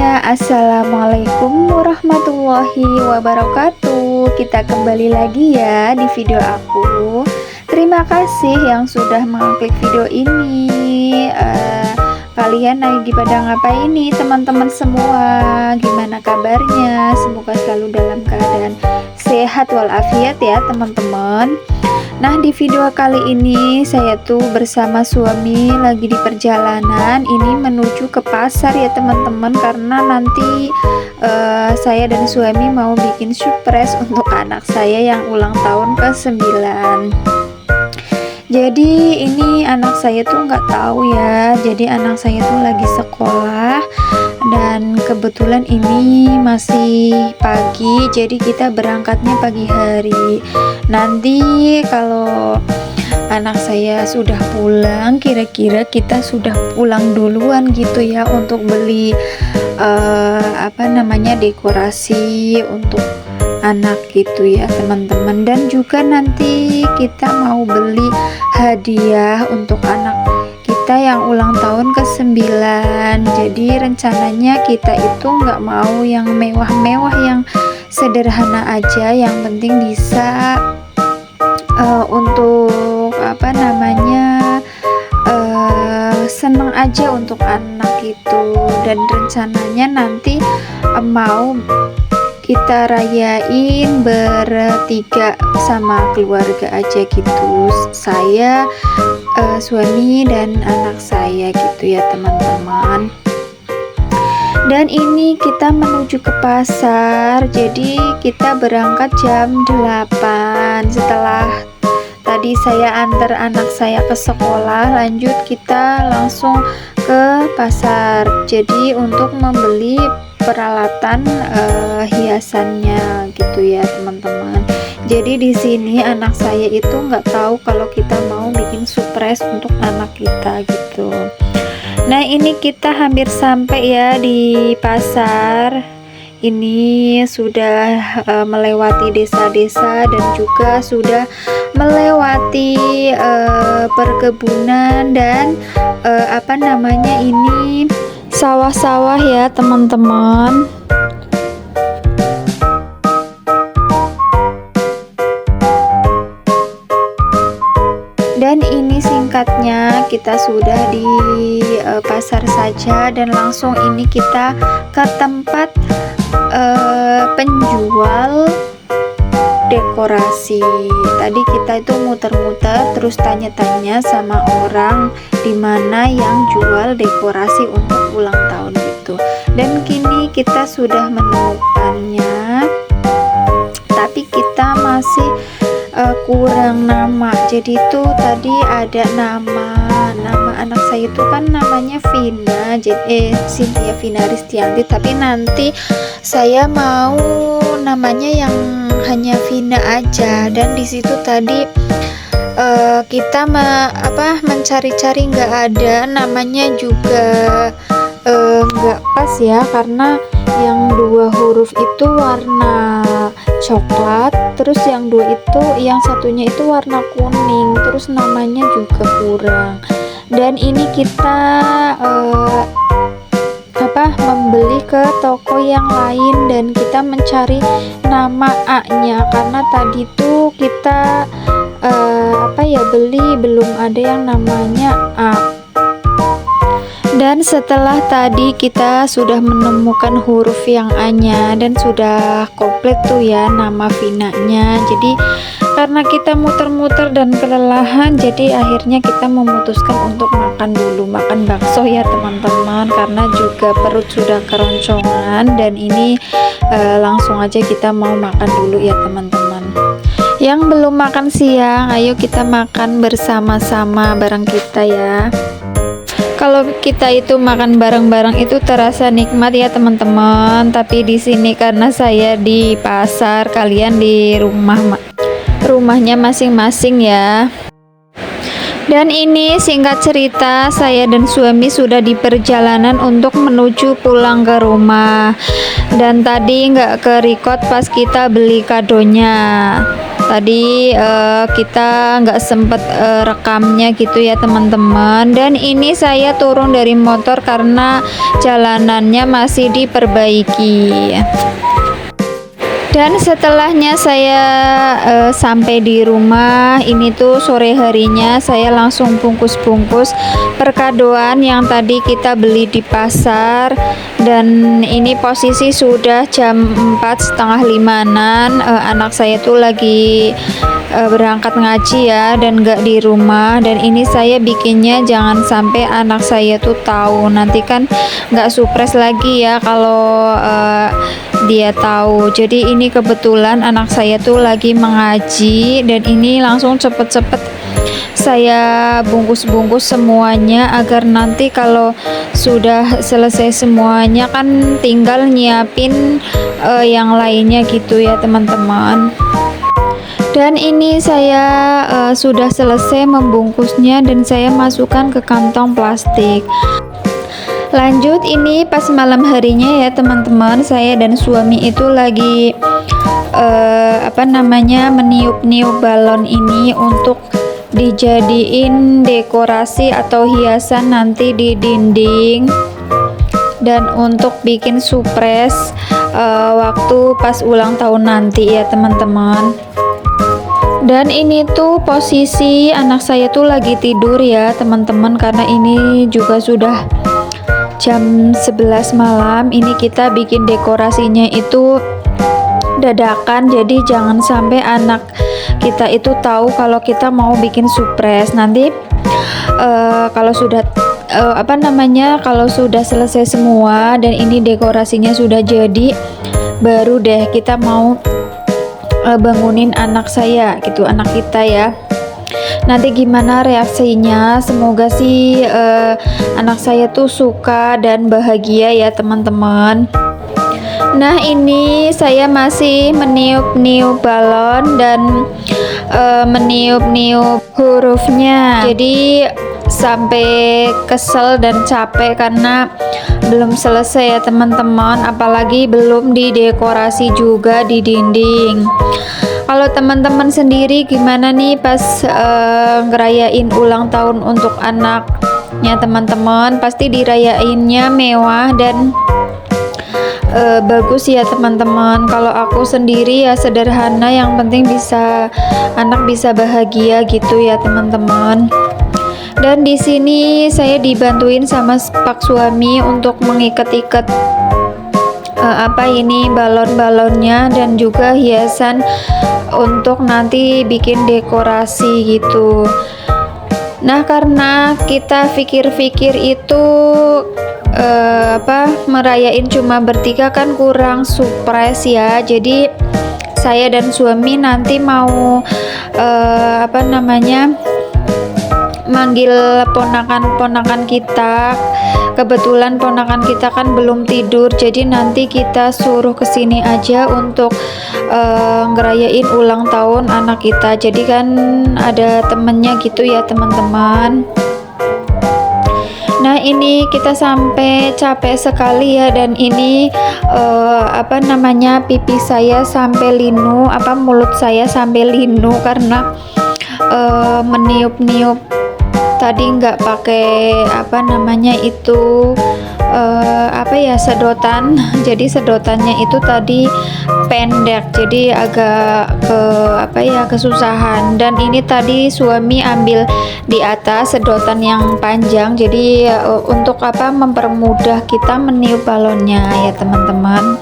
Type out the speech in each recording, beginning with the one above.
semuanya, assalamualaikum warahmatullahi wabarakatuh. Kita kembali lagi ya di video aku. Terima kasih yang sudah mengklik video ini. Kalian lagi pada ngapain nih teman-teman semua? Gimana kabarnya? Semoga selalu dalam keadaan sehat walafiat ya teman-teman. Nah, di video kali ini saya tuh bersama suami lagi di perjalanan ini menuju ke pasar ya teman-teman, karena nanti saya dan suami mau bikin surprise untuk anak saya yang ulang tahun ke-9. Jadi ini anak saya tuh nggak tahu ya, jadi anak saya tuh lagi sekolah dan kebetulan ini masih pagi, jadi kita berangkatnya pagi hari. Nanti kalau anak saya sudah pulang, kira-kira kita sudah pulang duluan gitu ya untuk beli dekorasi untuk anak gitu ya teman-teman. Dan juga nanti kita mau beli hadiah untuk anak kita yang ulang tahun ke-9. Jadi rencananya kita itu nggak mau yang mewah-mewah, yang sederhana aja, yang penting bisa untuk seneng aja untuk anak itu. Dan rencananya nanti mau kita rayain bertiga sama keluarga aja gitu, saya, suami dan anak saya gitu ya teman-teman. Dan ini kita menuju ke pasar, jadi kita berangkat jam 8. Setelah tadi saya antar anak saya ke sekolah, lanjut kita langsung ke pasar, jadi untuk membeli peralatan hiasannya gitu ya teman-teman. Jadi di sini anak saya itu nggak tahu kalau kita mau bikin surprise untuk anak kita gitu. Nah, ini kita hampir sampai ya di pasar. Ini sudah melewati desa-desa dan juga sudah melewati perkebunan dan ini sawah-sawah ya teman-teman. Dan ini singkatnya, kita sudah di pasar saja dan langsung ini kita ke tempat penjual dekorasi. Tadi kita itu muter-muter terus tanya-tanya sama orang di mana yang jual dekorasi untuk ulang tahun itu. Dan kini kita sudah menemukannya, tapi kita masih kurang nama. Jadi itu tadi ada nama anak saya itu kan namanya Vina, jadi Cynthia Vina Ristianti, tapi nanti saya mau namanya yang hanya Vina aja. Dan di situ tadi kita mencari-cari nggak ada, namanya juga nggak pas ya, karena yang 2 huruf itu warna coklat, terus yang satunya itu warna kuning, terus namanya juga kurang. Dan ini kita membeli ke toko yang lain dan kita mencari nama A-nya, karena tadi tuh kita beli belum ada yang namanya A. Dan setelah tadi kita sudah menemukan huruf yang A-nya dan sudah komplit tuh ya nama Vina-nya. Jadi karena kita muter-muter dan kelelahan, jadi akhirnya kita memutuskan untuk makan dulu, makan bakso ya teman-teman, karena juga perut sudah keroncongan. Dan ini langsung aja kita mau makan dulu ya teman-teman. Yang belum makan siang, ayo kita makan bersama-sama bareng kita ya. Kalau kita itu makan bareng-bareng itu terasa nikmat ya teman-teman. Tapi di sini karena saya di pasar, kalian di rumahnya masing-masing ya. Dan ini singkat cerita, saya dan suami sudah di perjalanan untuk menuju pulang ke rumah. Dan tadi nggak ke record pas kita beli kadonya. Tadi kita nggak sempet rekamnya gitu ya teman-teman. Dan ini saya turun dari motor karena jalanannya masih diperbaiki. Dan setelahnya saya sampai di rumah, ini tuh sore harinya saya langsung bungkus-bungkus perkadoan yang tadi kita beli di pasar. Dan ini posisi sudah jam 4:30-an, anak saya tuh lagi berangkat ngaji ya, dan gak di rumah. Dan ini saya bikinnya jangan sampai anak saya tuh tahu, nanti kan gak surprise lagi ya kalau dia tahu. Jadi ini kebetulan anak saya tuh lagi mengaji, dan ini langsung cepet-cepet saya bungkus-bungkus semuanya agar nanti kalau sudah selesai semuanya kan tinggal nyiapin yang lainnya gitu ya teman-teman. Dan ini saya sudah selesai membungkusnya dan saya masukkan ke kantong plastik. Lanjut, ini pas malam harinya ya teman-teman, saya dan suami itu lagi meniup-niup balon ini untuk dijadiin dekorasi atau hiasan nanti di dinding, dan untuk bikin surprise waktu pas ulang tahun nanti ya teman-teman. Dan ini tuh posisi anak saya tuh lagi tidur ya teman-teman, karena ini juga sudah jam 11 malam. Ini kita bikin dekorasinya itu dadakan, jadi jangan sampai anak kita itu tahu kalau kita mau bikin surprise. Nanti kalau sudah kalau sudah selesai semua dan ini dekorasinya sudah jadi, baru deh kita mau bangunin anak saya gitu, anak kita ya. Nanti gimana reaksinya, semoga sih anak saya tuh suka dan bahagia ya teman-teman. Nah, ini saya masih meniup-niup balon dan meniup-niup hurufnya. Jadi sampai kesel dan capek karena belum selesai ya teman-teman, apalagi belum didekorasi juga di dinding. Kalau teman-teman sendiri gimana nih pas ngerayain ulang tahun untuk anaknya teman-teman? Pasti dirayainnya mewah dan bagus ya teman-teman. Kalau aku sendiri ya sederhana, yang penting anak bisa bahagia gitu ya teman-teman. Dan di sini saya dibantuin sama pak suami untuk mengikat-ikat balon-balonnya dan juga hiasan untuk nanti bikin dekorasi gitu. Nah, karena kita pikir-pikir itu merayain cuma bertiga kan kurang surprise ya. Jadi saya dan suami nanti mau manggil ponakan-ponakan kita. Kebetulan ponakan kita kan belum tidur, jadi nanti kita suruh kesini aja untuk ngerayain ulang tahun anak kita. Jadi kan ada temennya gitu ya teman-teman. Nah, ini kita sampai capek sekali ya, dan ini pipi saya sampai linu, mulut saya sampai linu karena meniup-niup tadi nggak pakai sedotan. Jadi sedotannya itu tadi pendek, jadi agak kesusahan. Dan ini tadi suami ambil di atas sedotan yang panjang, jadi untuk mempermudah kita meniup balonnya ya teman-teman.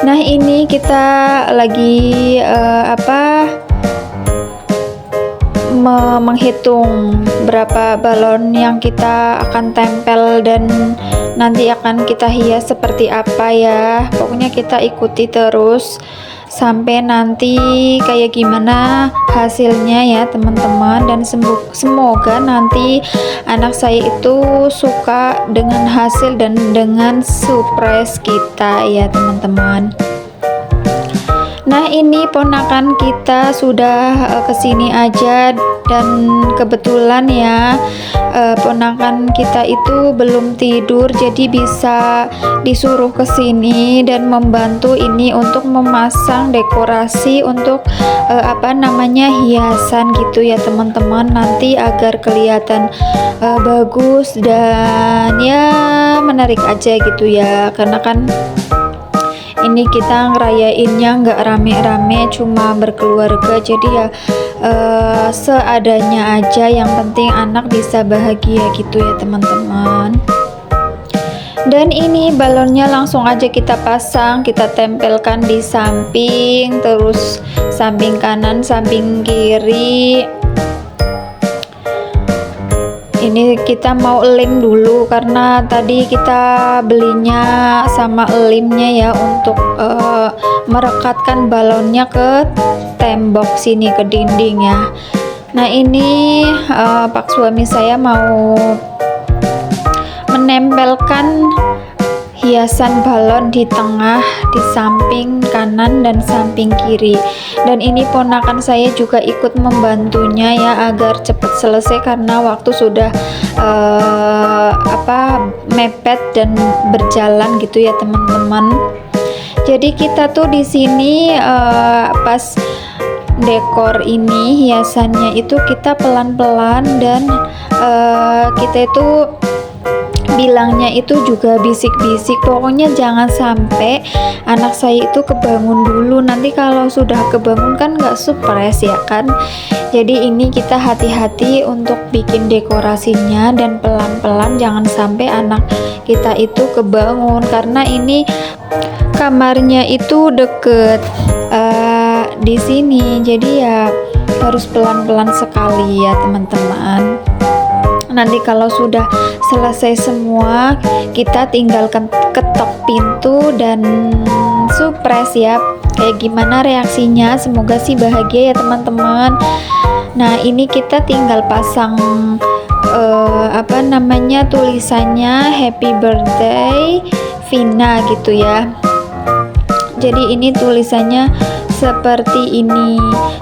Nah, ini kita lagi menghitung berapa balon yang kita akan tempel dan nanti akan kita hias seperti apa ya. Pokoknya kita ikuti terus sampai nanti kayak gimana hasilnya ya teman-teman. Dan semoga nanti anak saya itu suka dengan hasil dan dengan surprise kita ya teman-teman. Nah, ini ponakan kita sudah kesini aja, dan kebetulan ya ponakan kita itu belum tidur, jadi bisa disuruh kesini dan membantu ini untuk memasang dekorasi untuk hiasan gitu ya teman-teman, nanti agar kelihatan bagus dan ya menarik aja gitu ya, karena kan ini kita ngerayainnya nggak rame-rame, cuma berkeluarga, jadi ya seadanya aja, yang penting anak bisa bahagia gitu ya teman-teman. Dan ini balonnya langsung aja kita pasang, kita tempelkan di samping, terus samping kanan, samping kiri. Ini kita mau lem dulu karena tadi kita belinya sama lemnya ya, untuk merekatkan balonnya ke tembok sini, ke dinding ya. Nah, ini Pak suami saya mau menempelkan hiasan balon di tengah, di samping kanan dan samping kiri. Dan ini ponakan saya juga ikut membantunya ya, agar cepat selesai karena waktu sudah mepet dan berjalan gitu ya teman-teman. Jadi kita tuh di sini pas dekor ini, hiasannya itu kita pelan-pelan, dan kita itu bilangnya itu juga bisik-bisik, pokoknya jangan sampai anak saya itu kebangun dulu, nanti kalau sudah kebangun kan nggak surprise ya kan. Jadi ini kita hati-hati untuk bikin dekorasinya, dan pelan-pelan, jangan sampai anak kita itu kebangun, karena ini kamarnya itu deket di sini, jadi ya harus pelan-pelan sekali ya teman-teman. Nanti kalau sudah selesai semua, kita tinggal ketok pintu dan surprise ya, kayak gimana reaksinya, semoga sih bahagia ya teman-teman. Nah, ini kita tinggal pasang tulisannya happy birthday Vina gitu ya. Jadi ini tulisannya seperti ini.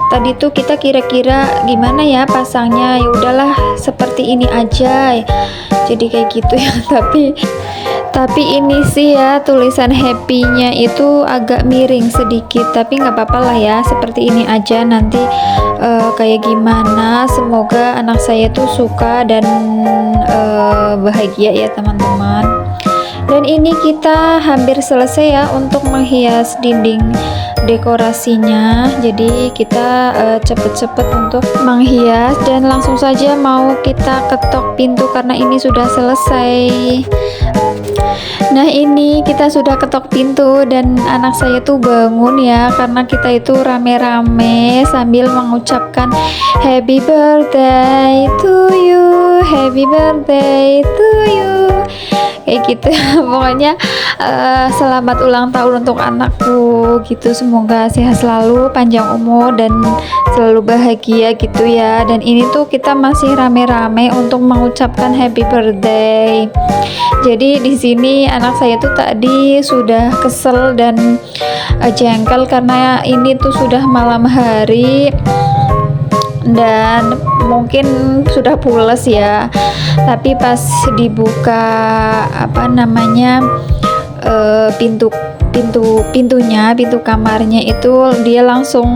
Tadi tuh kita kira-kira gimana ya pasangnya, ya udahlah seperti ini aja, jadi kayak gitu ya. Tapi ini sih ya, tulisan happy-nya itu agak miring sedikit, tapi nggak apa-apa lah ya, seperti ini aja. Nanti kayak gimana, semoga anak saya tuh suka dan bahagia ya teman-teman. Dan ini kita hampir selesai ya untuk menghias dinding dekorasinya. Jadi kita cepet-cepet untuk menghias, dan langsung saja mau kita ketok pintu karena ini sudah selesai. Nah, ini kita sudah ketok pintu dan anak saya tuh bangun ya, karena kita itu rame-rame sambil mengucapkan happy birthday to you, happy birthday to you, kayak gitu. Pokoknya selamat ulang tahun untuk anakku gitu, semoga sehat selalu, panjang umur dan selalu bahagia gitu ya. Dan ini tuh kita masih rame-rame untuk mengucapkan happy birthday. Jadi di sini anak saya tuh tadi sudah kesel dan jengkel karena ini tuh sudah malam hari dan mungkin sudah pules ya. Tapi pas dibuka pintu kamarnya itu, dia langsung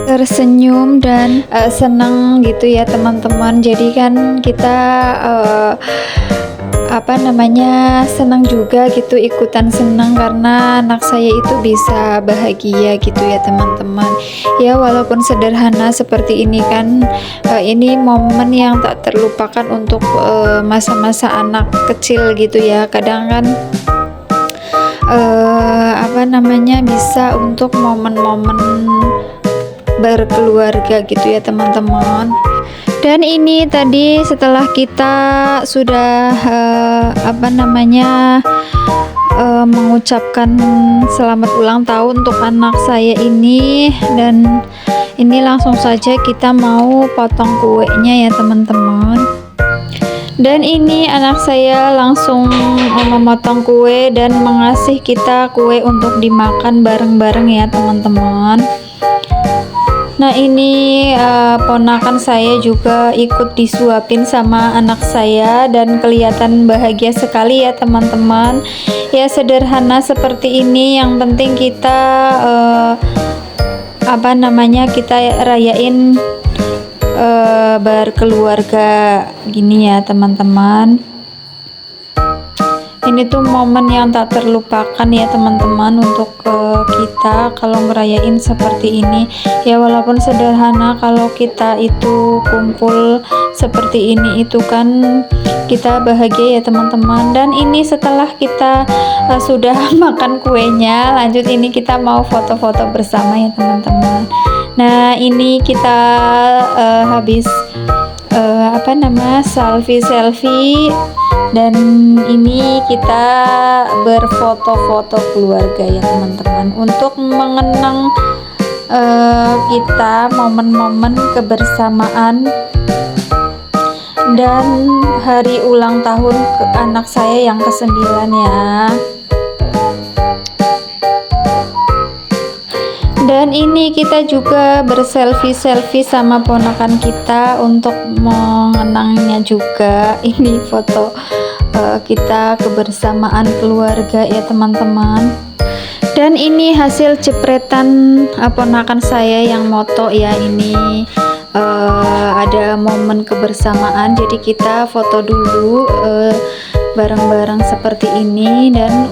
tersenyum dan senang gitu ya teman-teman. Jadi kan kita senang juga gitu, ikutan senang karena anak saya itu bisa bahagia gitu ya teman-teman. Ya walaupun sederhana seperti ini kan, ini momen yang tak terlupakan untuk masa-masa anak kecil gitu ya. Kadang kan bisa untuk momen-momen berkeluarga gitu ya teman-teman. Dan ini tadi setelah kita sudah mengucapkan selamat ulang tahun untuk anak saya ini, dan ini langsung saja kita mau potong kuenya ya teman-teman. Dan ini anak saya langsung memotong kue dan mengasih kita kue untuk dimakan bareng-bareng ya teman-teman. Nah ini ponakan saya juga ikut disuapin sama anak saya dan kelihatan bahagia sekali ya teman-teman. Ya sederhana seperti ini, yang penting kita kita rayain berkeluarga gini ya teman-teman. Ini tuh momen yang tak terlupakan ya teman-teman untuk kita kalau ngerayain seperti ini ya, walaupun sederhana, kalau kita itu kumpul seperti ini itu kan kita bahagia ya teman-teman. Dan ini setelah kita sudah makan kuenya, lanjut ini kita mau foto-foto bersama ya teman-teman. Nah ini kita habis selfie dan ini kita berfoto-foto keluarga ya teman-teman untuk mengenang kita momen-momen kebersamaan dan hari ulang tahun anak saya yang ke-9 ya. Dan ini kita juga berselfie-selfie sama ponakan kita untuk mengenangnya juga. Ini foto kita kebersamaan keluarga ya teman-teman. Dan ini hasil jepretan ponakan saya yang moto ya. Ini ada momen kebersamaan, jadi kita foto dulu bareng-bareng seperti ini. Dan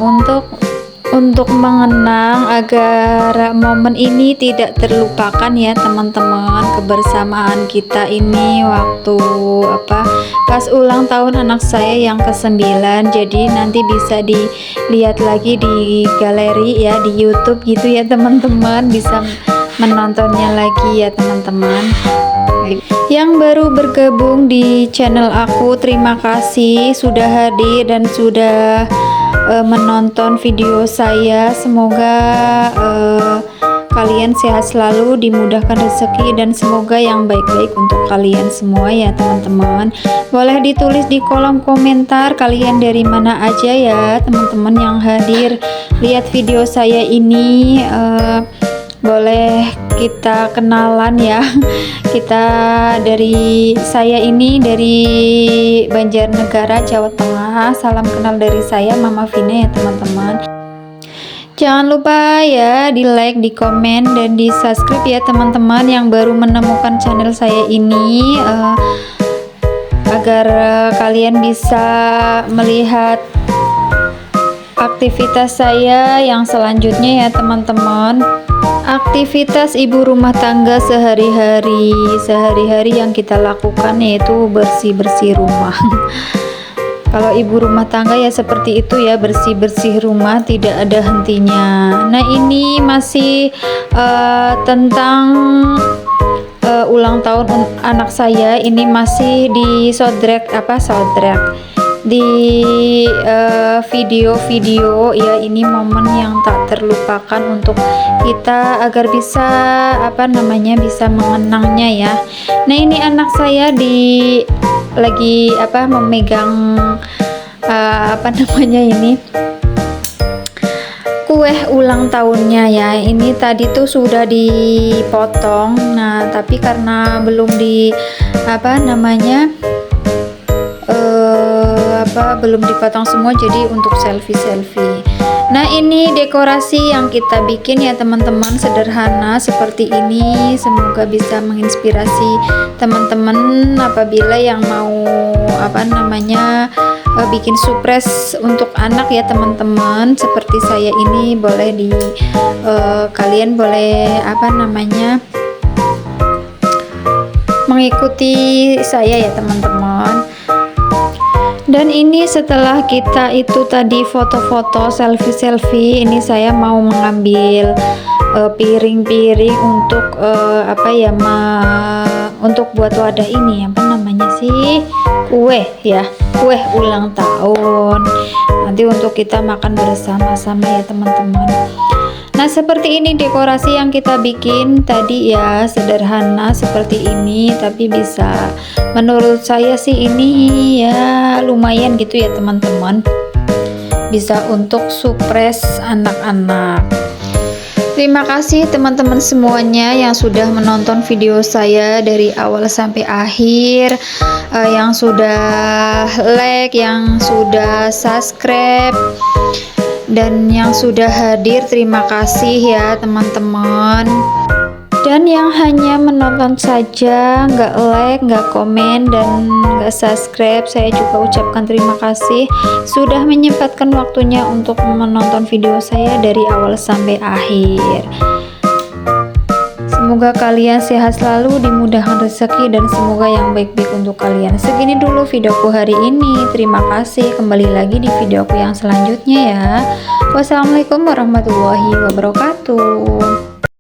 untuk mengenang agar momen ini tidak terlupakan ya teman-teman, kebersamaan kita ini waktu pas ulang tahun anak saya yang ke-9. Jadi nanti bisa dilihat lagi di galeri ya, di YouTube gitu ya teman-teman, bisa menontonnya lagi ya teman-teman. Yang baru bergabung di channel aku, terima kasih sudah hadir dan sudah menonton video saya. Semoga kalian sehat selalu, dimudahkan rezeki, dan semoga yang baik-baik untuk kalian semua ya teman-teman. Boleh ditulis di kolom komentar kalian dari mana aja ya teman-teman yang hadir lihat video saya ini. Boleh kita kenalan ya. Saya ini dari Banjarnegara, Jawa Tengah. Salam kenal dari saya, Mama Vina ya teman-teman. Jangan lupa ya di like, di komen, dan di subscribe ya teman-teman yang baru menemukan channel saya ini, agar kalian bisa melihat aktivitas saya yang selanjutnya ya teman-teman. Aktivitas ibu rumah tangga sehari-hari yang kita lakukan yaitu bersih-bersih rumah. Kalau ibu rumah tangga ya seperti itu ya, bersih-bersih rumah tidak ada hentinya. Nah ini masih tentang ulang tahun anak saya, ini masih di soundtrack di video-video ya. Ini momen yang tak terlupakan untuk kita agar bisa bisa mengenangnya ya. Nah ini anak saya lagi memegang ini kue ulang tahunnya ya. Ini tadi tuh sudah dipotong, nah tapi karena belum belum dipotong semua, jadi untuk selfie. Nah ini dekorasi yang kita bikin ya teman-teman, sederhana seperti ini. Semoga bisa menginspirasi teman-teman apabila yang mau bikin surprise untuk anak ya teman-teman. Seperti saya ini boleh kalian boleh mengikuti saya ya teman-teman. Dan ini setelah kita itu tadi foto-foto, selfie, ini saya mau mengambil piring-piring untuk untuk buat wadah ini kue ya, kue ulang tahun. Nanti untuk kita makan bersama-sama ya teman-teman. Nah Nah, seperti ini dekorasi yang kita bikin tadi ya, sederhana seperti ini, tapi bisa, menurut saya sih ini ya lumayan gitu ya teman-teman, bisa untuk surprise anak-anak. Terima kasih teman-teman semuanya yang sudah menonton video saya dari awal sampai akhir, yang sudah like, yang sudah subscribe, dan yang sudah hadir. Terima kasih ya teman-teman. Dan yang hanya menonton saja, nggak like, nggak komen, dan nggak subscribe, saya juga ucapkan terima kasih sudah menyempatkan waktunya untuk menonton video saya dari awal sampai akhir. Semoga kalian sehat selalu, dimudahkan rezeki, dan semoga yang baik-baik untuk kalian. Segini dulu videoku hari ini. Terima kasih, kembali lagi di videoku yang selanjutnya ya. Wassalamualaikum warahmatullahi wabarakatuh.